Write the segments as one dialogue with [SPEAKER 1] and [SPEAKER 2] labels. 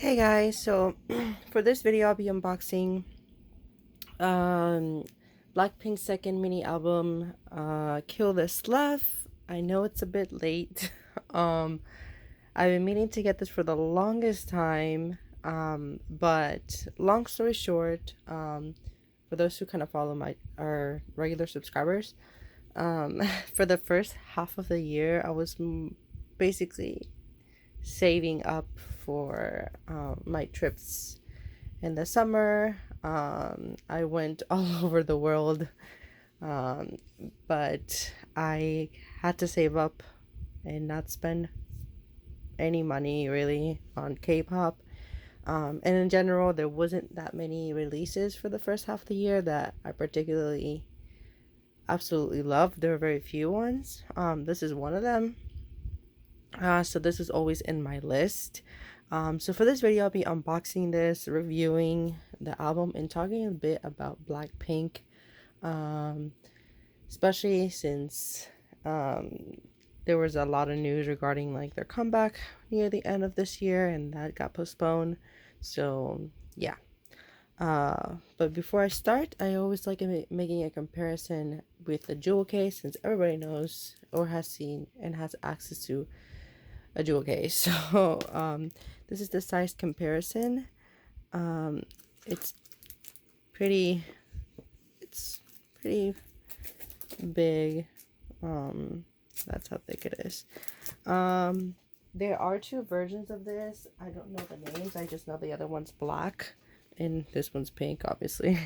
[SPEAKER 1] Hey guys, so for this video I'll be unboxing um Blackpink's second mini album, Kill This Love. I know it's a bit late. um I've been meaning to get this for the longest time, but long story short, for those who kind of follow our regular subscribers, for the first half of the year I was basically saving up for my trips in the summer. I went all over the world, um, but I had to save up and not spend any money really on K-pop. And in general, there wasn't that many releases for the first half of the year that I particularly absolutely loved. There were very few ones. This is one of them. So this is always in my list. So for this video, I'll be unboxing this, reviewing the album, and talking a bit about Blackpink, um, especially since there was a lot of news regarding like their comeback near the end of this year, and that got postponed. So yeah. But before I start, I always like making a comparison with the jewel case, since everybody knows or has seen and has access to a jewel case. So this is the size comparison. um it's pretty it's pretty big. That's how thick it is. There are two versions of this. I don't know the names, I just know the other one's black and this one's pink, obviously.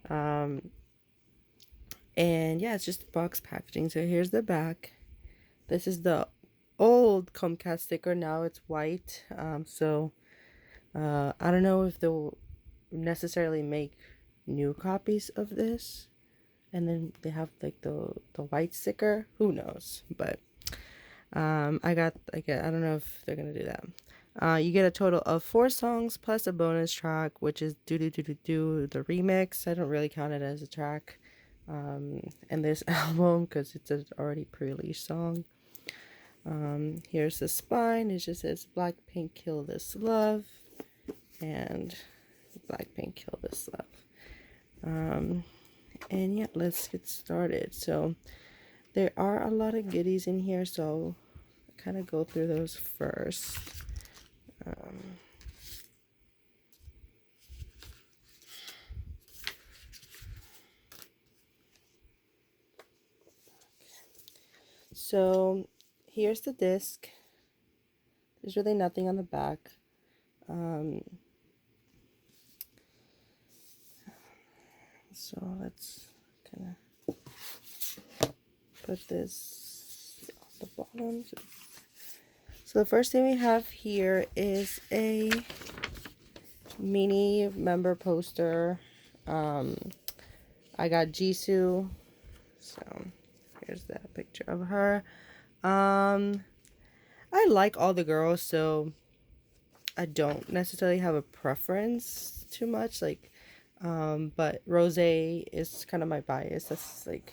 [SPEAKER 1] um and yeah, it's just box packaging. So here's the back. This is the old Comcast sticker. Now it's white. I don't know if they'll necessarily make new copies of this, and then they have like the white sticker. Who knows? But I don't know if they're gonna do that. You get a total of 4 songs plus a bonus track, which is Do Do Do Do Do, the remix. I don't really count it as a track in this album because it's an already pre-released song. Here's the spine. It just says Blackpink Kill This Love and Blackpink Kill This Love. And yeah, let's get started. So there are a lot of goodies in here, so I'll kind of go through those first. So here's the disc. There's really nothing on the back. So let's kind of put this on the bottom. So the first thing we have here is a mini member poster. I got Jisoo. So here's that picture of her. I like all the girls, so I don't necessarily have a preference too much. Like, but Rose is kind of my bias. That's like,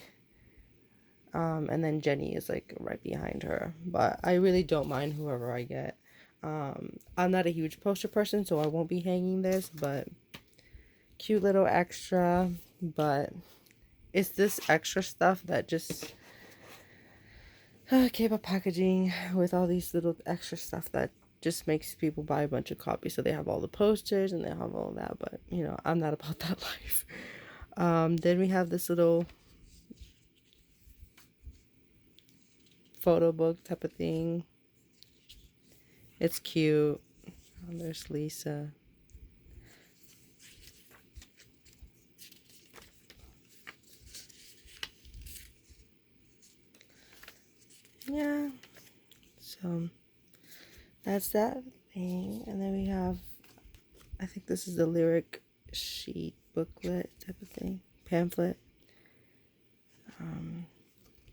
[SPEAKER 1] and then Jenny is like right behind her. But I really don't mind whoever I get. I'm not a huge poster person, so I won't be hanging this, but cute little extra. But it's this extra stuff that just K-pop packaging with all these little extra stuff that just makes people buy a bunch of copies. So they have all the posters and they have all that, but you know, I'm not about that life. Then we have this little photo book type of thing. It's cute. There's Lisa. Yeah, so that's that thing. And then we have, I think this is the lyric sheet booklet type of thing, pamphlet.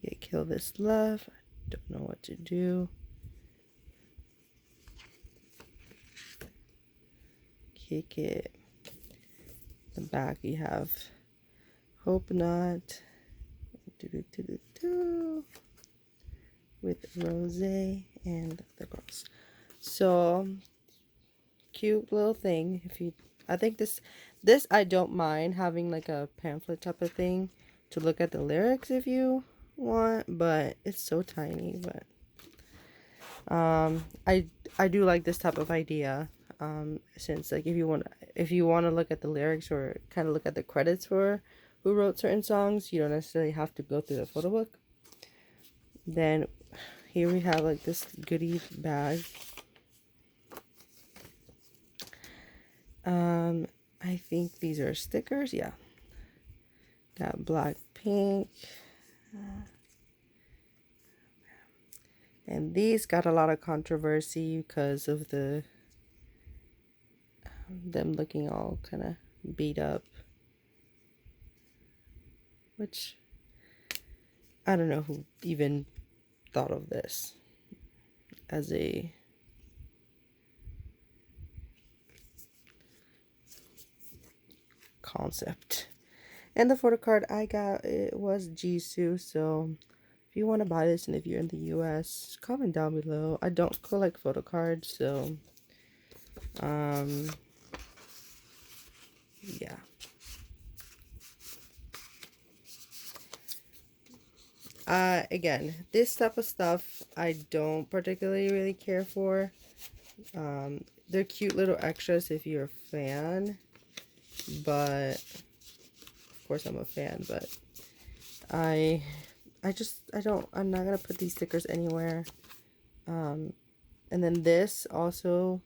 [SPEAKER 1] Yeah, Kill This Love. I don't know what to do. Kick It. The back you have Hope Not. With Rose and the girls. So cute little thing. If you, I think this I don't mind having like a pamphlet type of thing to look at the lyrics if you want, but it's so tiny. But I do like this type of idea. Since like if you want to look at the lyrics or kind of look at the credits for who wrote certain songs, you don't necessarily have to go through the photo book. Then here we have like this goodie bag. I think these are stickers. Yeah. Got Blackpink. And these got a lot of controversy because of the them looking all kind of beat up. Which I don't know who even thought of this as a concept. And the photo card I got, it was Jisoo. So if you want to buy this and if you're in the US, comment down below. I don't collect photo cards, so yeah. Again, this type of stuff I don't particularly really care for. They're cute little extras if you're a fan, but of course I'm a fan, but I'm not gonna put these stickers anywhere. And then this also,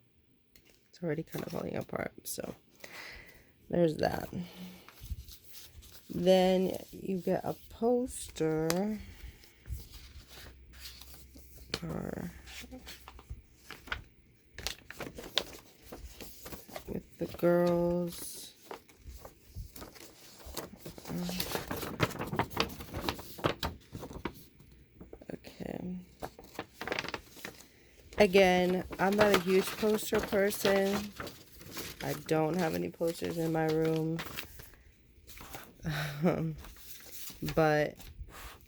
[SPEAKER 1] it's already kind of falling apart, so there's that. Then you get a poster with the girls. Okay. Again, I'm not a huge poster person. I don't have any posters in my room. But,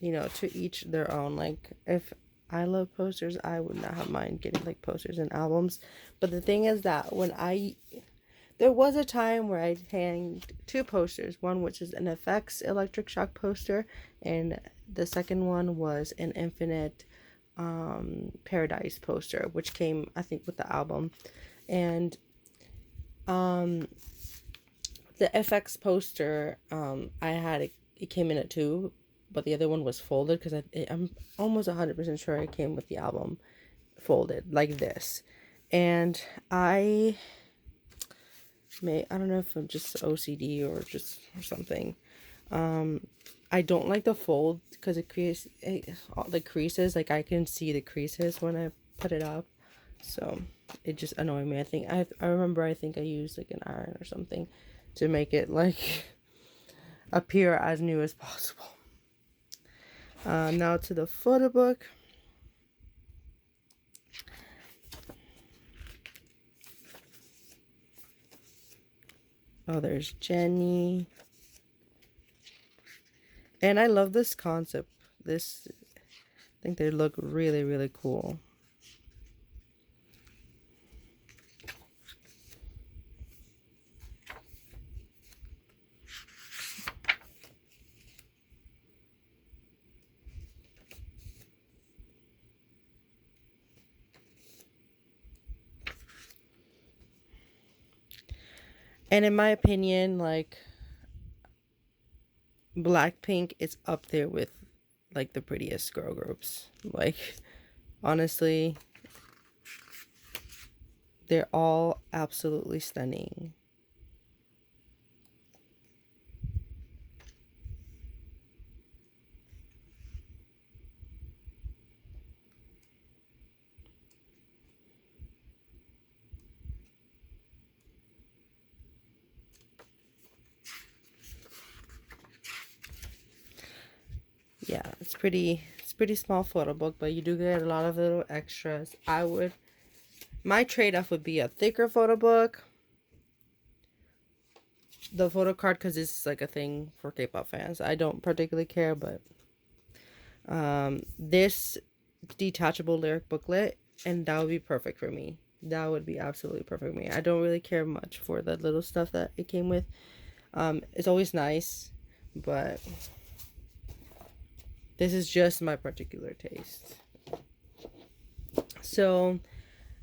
[SPEAKER 1] you know, to each their own. Like, if I love posters, I would not have mind getting, like, posters and albums. But the thing is that there was a time where I hanged 2 posters. One which is an FX Electric Shock poster, and the second one was an Infinite Paradise poster, which came, I think, with the album. And the FX poster, I had it came in at 2, but the other one was folded because I'm almost 100% sure it came with the album folded like this. And I don't know if I'm just OCD or something. I don't like the fold because it creates all the creases. Like I can see the creases when I put it up, so it just annoyed me. I remember I think I used like an iron or something to make it like appear as new as possible. Now to the photo book. Oh, there's Jenny. And I love this concept. I think they look really, really cool. And in my opinion, like, Blackpink is up there with like the prettiest girl groups. Like, honestly, they're all absolutely stunning. Yeah, it's pretty small photo book, but you do get a lot of little extras. My trade-off would be a thicker photo book. The photo card, because it's like a thing for K-pop fans. I don't particularly care, but this detachable lyric booklet, and that would be perfect for me. that would be absolutely perfect for me. I don't really care much for the little stuff that it came with. It's always nice, but this is just my particular taste. So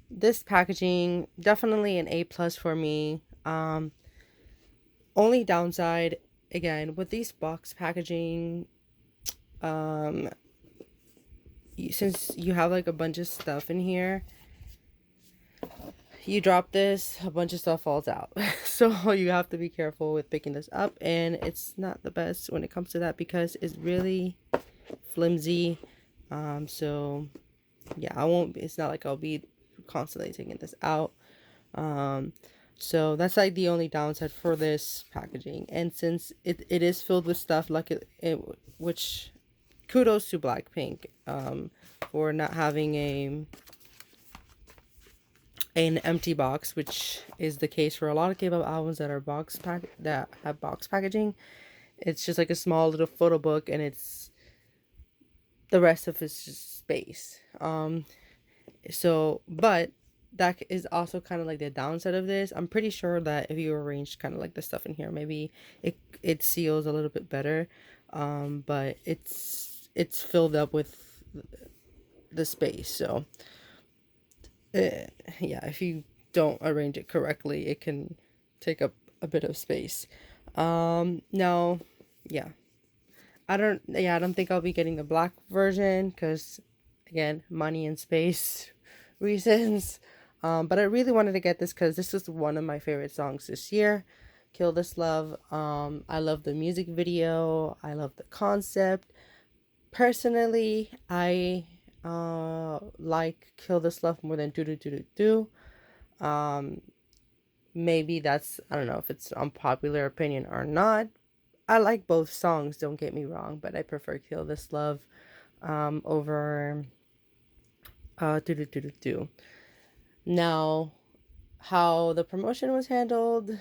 [SPEAKER 1] this packaging, definitely an A plus for me. Only downside, again, with these box packaging, since you have like a bunch of stuff in here, you drop this, a bunch of stuff falls out. So you have to be careful with picking this up, and it's not the best when it comes to that because it's really flimsy. So yeah, it's not like I'll be constantly taking this out. So that's like the only downside for this packaging. And since it is filled with stuff, like which kudos to Blackpink for not having an empty box, which is the case for a lot of K-pop albums that are that have box packaging. It's just like a small little photo book, and it's the rest of it's just space. So but that is also kind of like the downside of this. I'm pretty sure that if you arrange kind of like the stuff in here, maybe it seals a little bit better. But it's filled up with the space. So yeah, if you don't arrange it correctly, it can take up a bit of space. Now, yeah. I don't think I'll be getting the black version because, again, money and space reasons. But I really wanted to get this because this is one of my favorite songs this year. Kill This Love. I love the music video. I love the concept. Personally, I like Kill This Love more than Do Do Do Do Do. Maybe that's, I don't know if it's unpopular opinion or not. I like both songs, don't get me wrong, but I prefer Kill This Love over Do Do Do Do Do. Now, how the promotion was handled,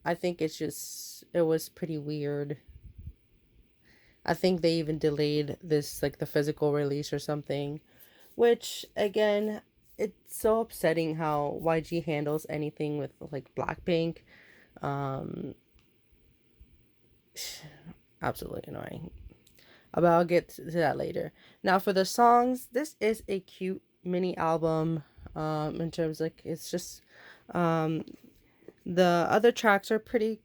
[SPEAKER 1] I think it was pretty weird. I think they even delayed this, like the physical release or something, which again, it's so upsetting how YG handles anything with like Blackpink. Absolutely annoying. But I'll get to that later. Now for the songs, this is a cute mini album. In terms like it's just the other tracks are pretty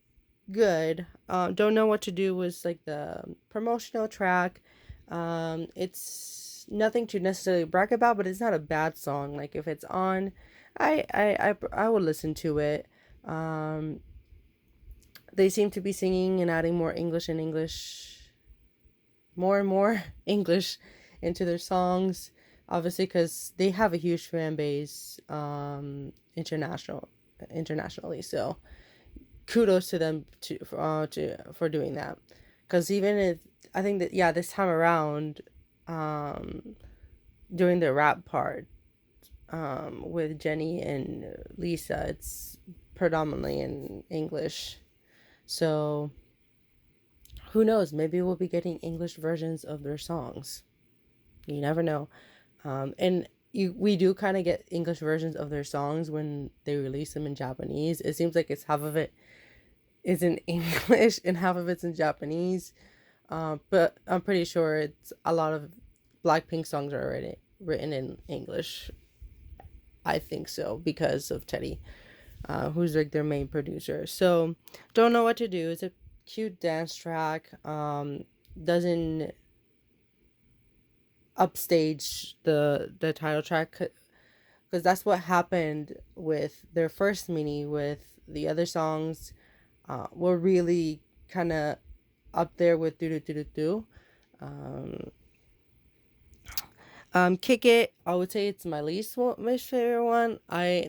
[SPEAKER 1] good. Don't Know What to Do was like the promotional track. It's nothing to necessarily brag about, but it's not a bad song. Like if it's on, I would listen to it. They seem to be singing and adding more English and more English into their songs, obviously because they have a huge fan base internationally. So kudos to them for doing that, because even if I think that, yeah, this time around, during the rap part, with Jenny and Lisa, it's predominantly in English. So who knows, maybe we'll be getting English versions of their songs. You never know. And we do kind of get English versions of their songs when they release them in Japanese. It seems like it's half of it is in English and half of it's in Japanese. But I'm pretty sure it's a lot of Blackpink songs are already written in English. I think so because of Teddy, who's like their main producer. So Don't Know What to Do. It's a cute dance track. Doesn't upstage the title track, because that's what happened with their first mini. With the other songs, were really kind of up there with Do Do Do Do Do. Kick It, I would say it's my my favorite one.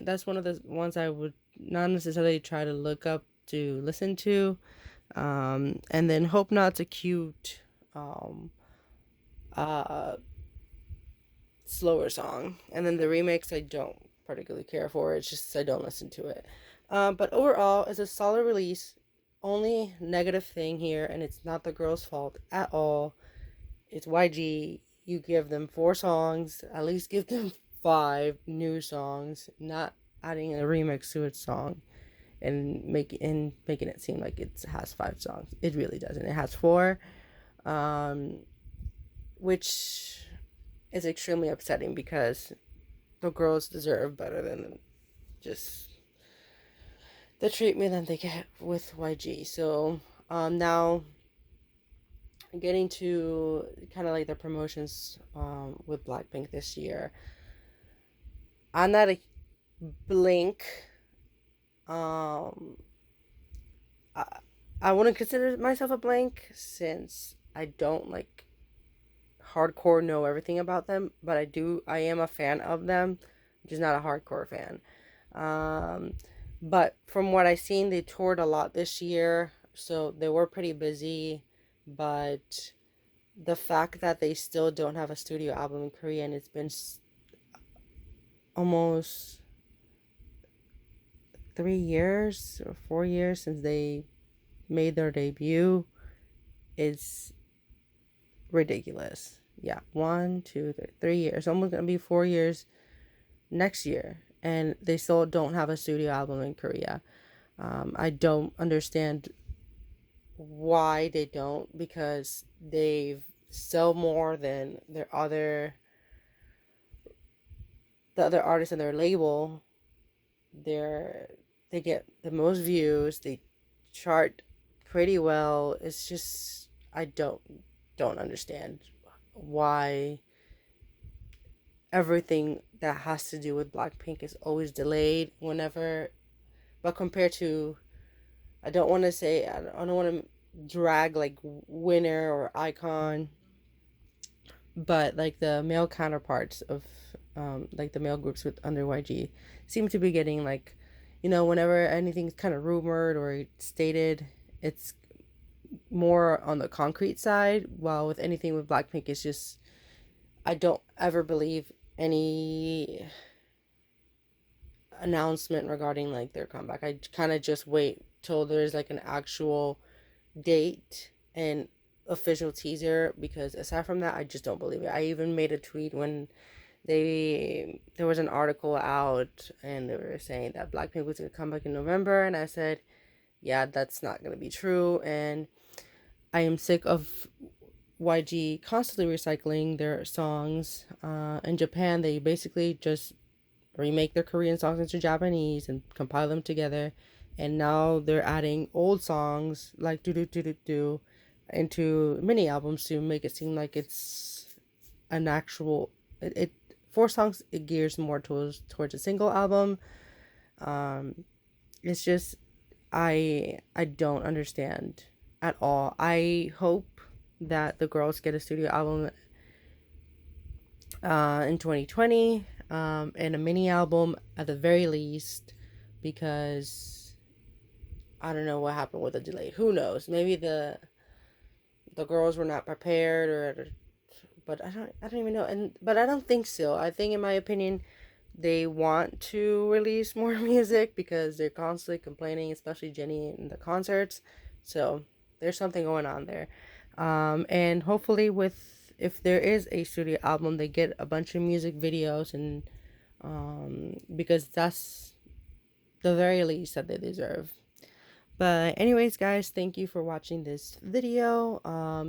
[SPEAKER 1] That's one of the ones I would not necessarily try to look up to listen to. And then Hope Not's a cute slower song, and then the remix I don't particularly care for. It's just I don't listen to it. But overall, it's a solid release. Only negative thing here, and it's not the girl's fault at all, it's YG. You give them 4 songs, at least give them 5 new songs, not adding a remix to its song and making it seem like it has 5 songs. It really doesn't. It has 4, which is extremely upsetting because the girls deserve better than just the treatment that they get with YG. So now getting to kind of like the promotions with Blackpink this year. I'm not a Blink. Um, I, I wouldn't consider myself a Blank since I don't like hardcore know everything about them, but I am a fan of them. I'm just not a hardcore fan. Um, but from what I've seen, they toured a lot this year, so they were pretty busy. But the fact that they still don't have a studio album in Korea, and it's been almost 3 years or 4 years since they made their debut, is ridiculous. Yeah, 1, 2, 3 years. Almost gonna be 4 years next year, and they still don't have a studio album in Korea. I don't understand why they don't, because they sell more than the other artists in their label. They get the most views. They chart pretty well. It's just I don't understand why everything that has to do with Blackpink is always delayed whenever. But compared to, I don't want to say, I don't want to drag like Winner or Icon, but like the male counterparts of like the male groups with under YG seem to be getting like, whenever anything's kind of rumored or stated, it's more on the concrete side, while with anything with Blackpink, it's just, I don't ever believe any announcement regarding like their comeback. I kind of just wait till there's like an actual date and official teaser, because aside from that, I just don't believe it. I even made a tweet when there was an article out and they were saying that Blackpink was going to come back in November, and I said, yeah, that's not going to be true, and I am sick of YG constantly recycling their songs. In Japan, they basically just remake their Korean songs into Japanese and compile them together. And now they're adding old songs like do do do do do into mini albums to make it seem like it's an actual it 4 songs. It gears more towards a single album. It's just I don't understand at all. I hope that the girls get a studio album in 2020, and a mini album at the very least, because I don't know what happened with the delay. Who knows? Maybe the girls were not prepared, but I don't even know. But I don't think so. I think, in my opinion, they want to release more music because they're constantly complaining, especially Jennie in the concerts. So there's something going on there. And hopefully, if there is a studio album, they get a bunch of music videos, and because that's the very least that they deserve. But anyways, guys, thank you for watching this video.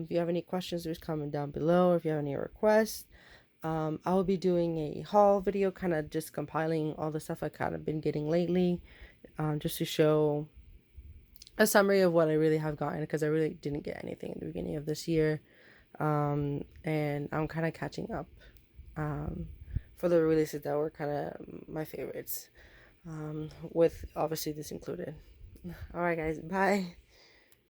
[SPEAKER 1] If you have any questions, just comment down below. If you have any requests, I will be doing a haul video, kind of just compiling all the stuff I kind of been getting lately, just to show a summary of what I really have gotten, because I really didn't get anything at the beginning of this year. And I'm kind of catching up for the releases that were kind of my favorites, with obviously this included. Alright guys, bye.